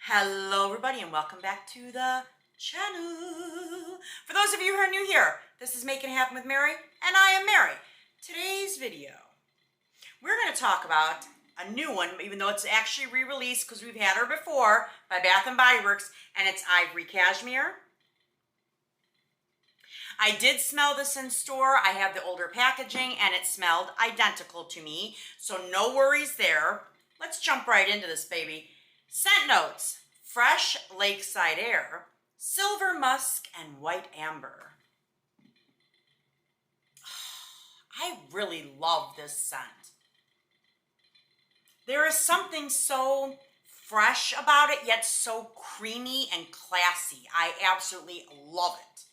Hello everybody and welcome back to the channel. For those of you who are new here, this is Making It Happen with Mary, and I am Mary. Today's video, we're going to talk about a new one, even though it's actually re-released because we've had her before by Bath & Body Works, and it's Ivory Cashmere. I did smell this in store. I have the older packaging and it smelled identical to me, so no worries there. Let's jump right into this baby. Scent notes: fresh lakeside air, silver musk, and white amber. I really love this scent. There is something so fresh about it, yet so creamy and classy. I absolutely love it.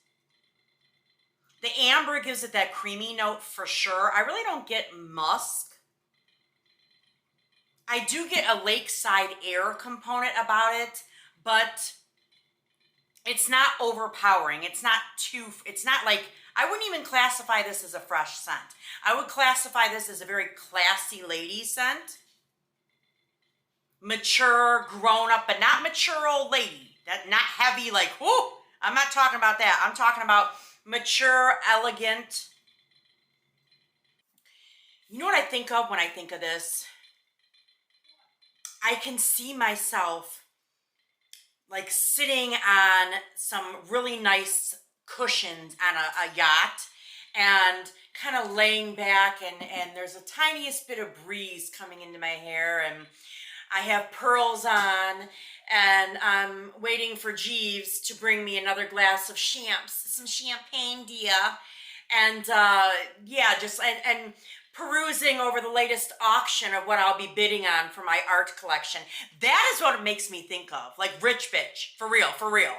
The amber gives it that creamy note for sure. I really don't get musk. I do get a lakeside air component about it, but it's not overpowering. It's not like, I wouldn't even classify this as a fresh scent. I would classify this as a very classy lady scent. Mature, grown up, but not mature old lady. Not heavy, like, whoo, I'm not talking about that. I'm talking about mature, elegant. You know what I think of when I think of this? I can see myself like sitting on some really nice cushions on a yacht and kind of laying back, and there's a tiniest bit of breeze coming into my hair, and I have pearls on, and I'm waiting for Jeeves to bring me another glass of some champagne, dear. And yeah, just and perusing over the latest auction of what I'll be bidding on for my art collection. That is what it makes me think of, like rich bitch, for real, for real.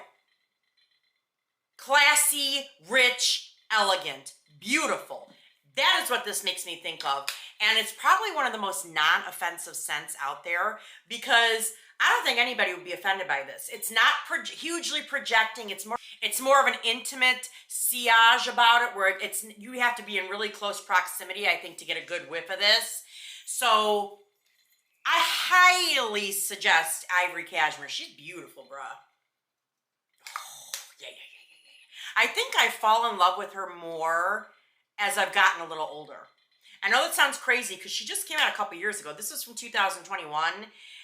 Classy, rich, elegant, beautiful. That is what this makes me think of. And it's probably one of the most non-offensive scents out there, because I don't think anybody would be offended by this. It's not hugely projecting. It's more of an intimate sillage about it, where you have to be in really close proximity, I think, to get a good whiff of this. So I highly suggest Ivory Cashmere. She's beautiful, bruh. Oh, yeah. I think I fall in love with her more as I've gotten a little older. I know that sounds crazy because she just came out a couple years ago. This was from 2021.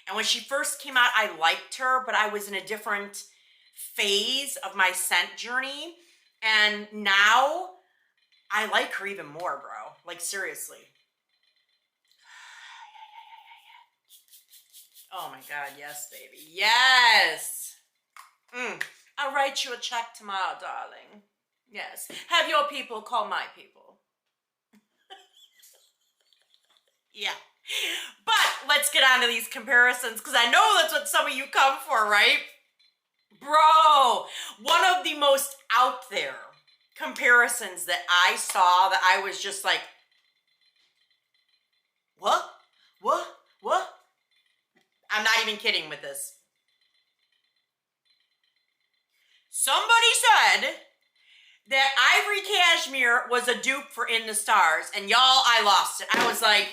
And when she first came out, I liked her, but I was in a different phase of my scent journey. And now I like her even more, bro. Like, seriously. Oh my God, yes, baby. Yes. I'll write you a check tomorrow, darling. Yes. Have your people call my people. Yeah. But let's get on to these comparisons, because I know that's what some of you come for, right? Bro, one of the most out there comparisons that I saw that I was just like, what? I'm not even kidding with this. Somebody said that Ivory Cashmere was a dupe for In the Stars, and y'all, I lost it. I was like,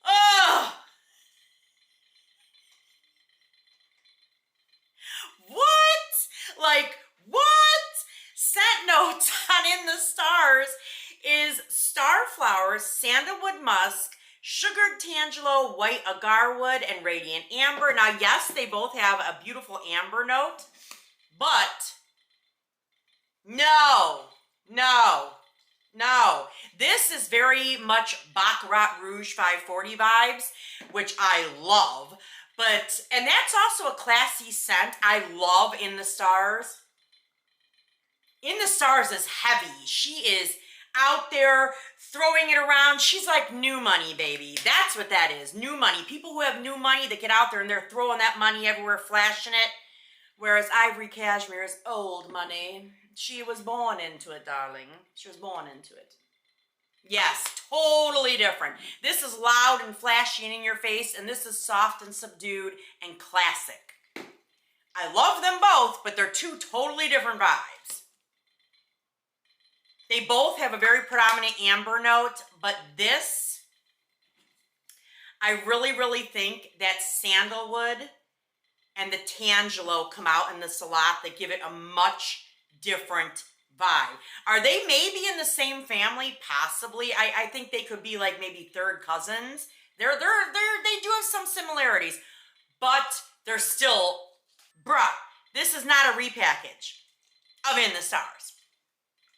oh, what? Like, what? Scent notes on In the Stars is star flowers, sandalwood musk, sugared tangelo, white agarwood, and radiant amber. Now, yes, they both have a beautiful amber note, but no. This is very much Baccarat Rouge 540 vibes, which I love. And that's also a classy scent. I love In the Stars. In the Stars is heavy. She is out there throwing it around. She's like new money, baby. That's what that is, new money. People who have new money that get out there and they're throwing that money everywhere, flashing it. Whereas Ivory Cashmere is old money. She was born into it, darling. She was born into it. Yes, totally different. This is loud and flashy and in your face, and this is soft and subdued and classic. I love them both, but they're two totally different vibes. They both have a very predominant amber note, but this, I really think that sandalwood and the Tangelo come out in the Salat that give it a much different vibe. Are they maybe in the same family? Possibly. I think they could be like maybe third cousins. They do have some similarities, but they're still, bruh, this is not a repackage of In the Stars.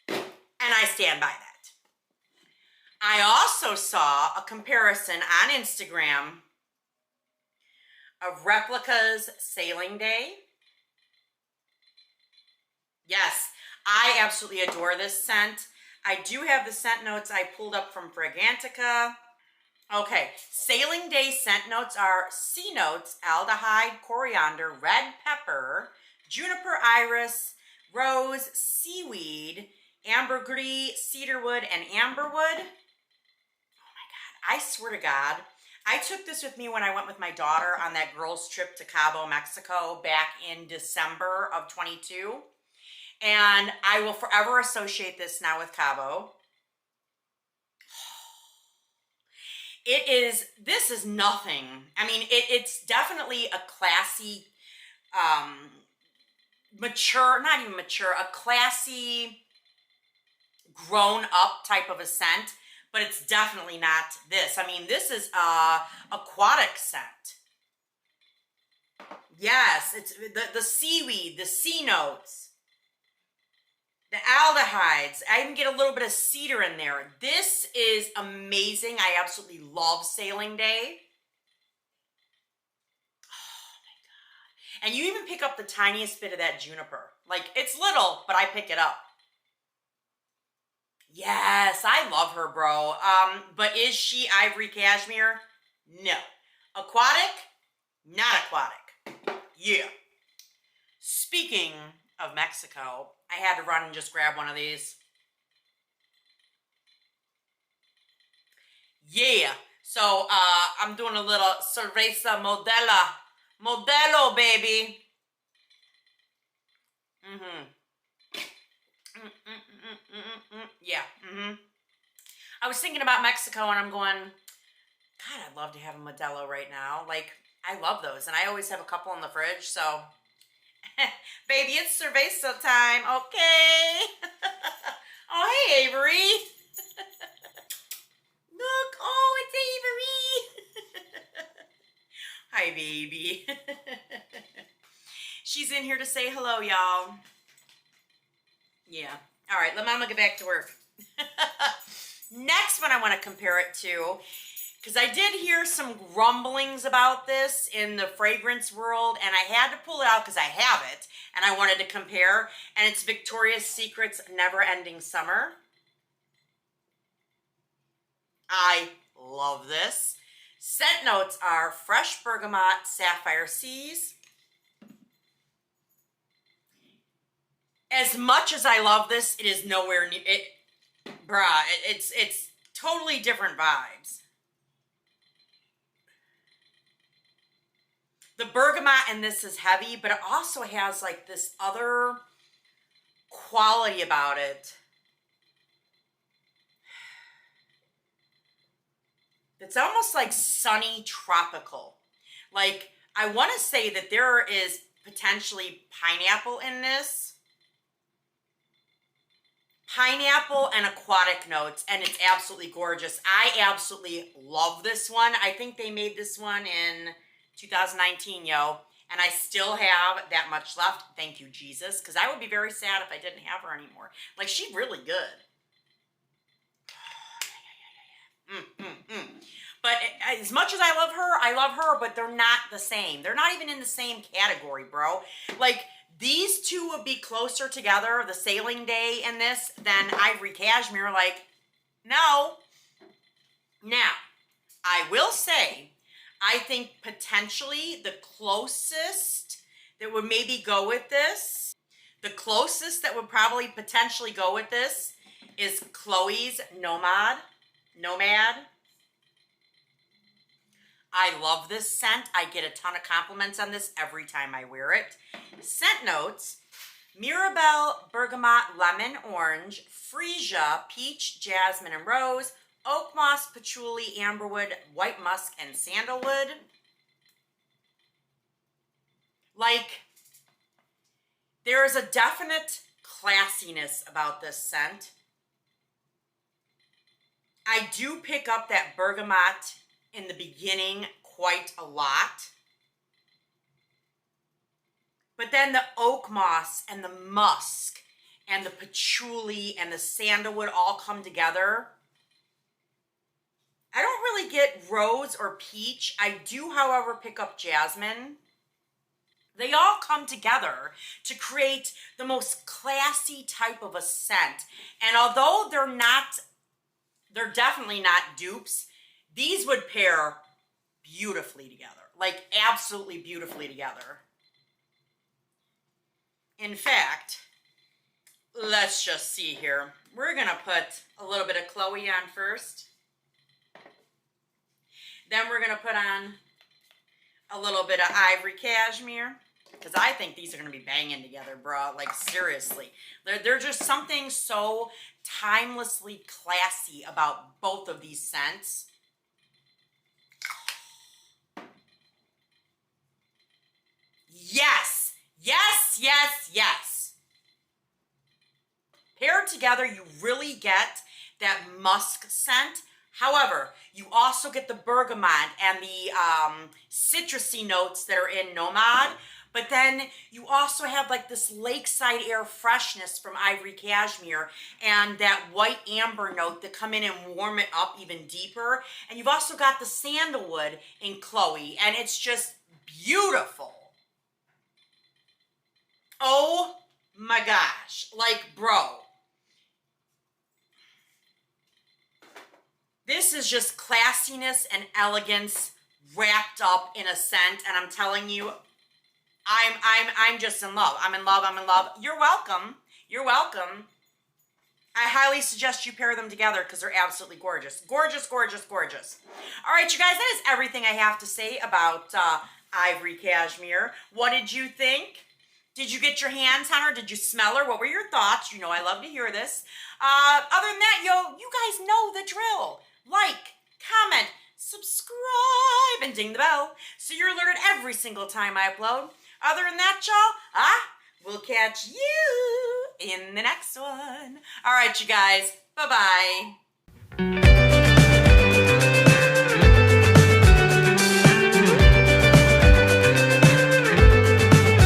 And I stand by that. I also saw a comparison on Instagram of Replica's Sailing Day. Yes, I absolutely adore this scent. I do have the scent notes I pulled up from Fragrantica. Okay, Sailing Day scent notes are C notes, aldehyde, coriander, red pepper, juniper iris, rose, seaweed, ambergris, cedarwood, and amberwood. Oh my God, I swear to God, I took this with me when I went with my daughter on that girls' trip to Cabo, Mexico back in December of 22. And I will forever associate this now with Cabo. This is nothing. I mean, it's definitely a classy, mature, not even mature, a classy, grown up type of a scent, but it's definitely not this. I mean, this is a aquatic scent. Yes, it's the seaweed, the sea notes. The aldehydes. I even get a little bit of cedar in there. This is amazing. I absolutely love Sailing Day. Oh my God. And you even pick up the tiniest bit of that juniper. Like, it's little, but I pick it up. Yes, I love her, bro. But is she Ivory Cashmere? No. Aquatic? Not aquatic. Yeah. Speaking of Mexico, I had to run and just grab one of these. Yeah. So I'm doing a little cerveza modelo, baby. Yeah. I was thinking about Mexico and I'm going, God, I'd love to have a Modelo right now. Like, I love those, and I always have a couple in the fridge, so baby, it's cerveza time, okay? Oh, hey, Avery. Look, oh, it's Avery. Hi, baby. She's in here to say hello, y'all. Yeah. All right, let Mama get back to work. Next one I want to compare it to, because I did hear some grumblings about this in the fragrance world, and I had to pull it out because I have it, and I wanted to compare, and it's Victoria's Secret's Never Ending Summer. I love this. Scent notes are fresh bergamot, sapphire seas. As much as I love this, it is nowhere near it. Bruh, it's totally different vibes. The bergamot in this is heavy, but it also has like this other quality about it. It's almost like sunny tropical. Like, I want to say that there is potentially pineapple in this. Pineapple and aquatic notes, and it's absolutely gorgeous. I absolutely love this one. I think they made this one in 2019, yo. And I still have that much left. Thank you, Jesus. Because I would be very sad if I didn't have her anymore. Like, she's really good. But as much as I love her, but they're not the same. They're not even in the same category, bro. Like, these two would be closer together, the Sailing Day and this, than Ivory Cashmere. Like, no. Now, I will say, I think potentially the closest that would maybe go with this, the closest that would probably potentially go with this is Chloe's Nomad. I love this scent. I get a ton of compliments on this every time I wear it. Scent notes: Mirabelle, bergamot, lemon, orange, freesia, peach, jasmine, and rose, oak moss, patchouli, amberwood, white musk, and sandalwood. Like, there is a definite classiness about this scent. I do pick up that bergamot in the beginning quite a lot. But then the oak moss and the musk and the patchouli and the sandalwood all come together. I don't really get rose or peach. I do, however, pick up jasmine. They all come together to create the most classy type of a scent. And although they're definitely not dupes, these would pair beautifully together. Like, absolutely beautifully together. In fact, let's just see here. We're going to put a little bit of Chloe on first. Then we're going to put on a little bit of Ivory Cashmere, because I think these are going to be banging together, bro. Like, seriously. They're just something so timelessly classy about both of these scents. Yes, yes, yes, yes. Paired together, you really get that musk scent. However, you also get the bergamot and the citrusy notes that are in Nomad. But then you also have like this lakeside air freshness from Ivory Cashmere and that white amber note that come in and warm it up even deeper. And you've also got the sandalwood in Chloe, and it's just beautiful. Oh my gosh. Like, bro. This is just classiness and elegance wrapped up in a scent, and I'm telling you, I'm just in love. I'm in love. I'm in love. You're welcome. You're welcome. I highly suggest you pair them together because they're absolutely gorgeous. Gorgeous, gorgeous, gorgeous. All right, you guys, that is everything I have to say about Ivory Cashmere. What did you think? Did you get your hands on her? Did you smell her? What were your thoughts? You know I love to hear this. Other than that, you guys know the drill. Like, comment, subscribe, and ding the bell so you're alerted every single time I upload. Other than that, y'all, we'll catch you in the next one. All right, you guys. Bye-bye.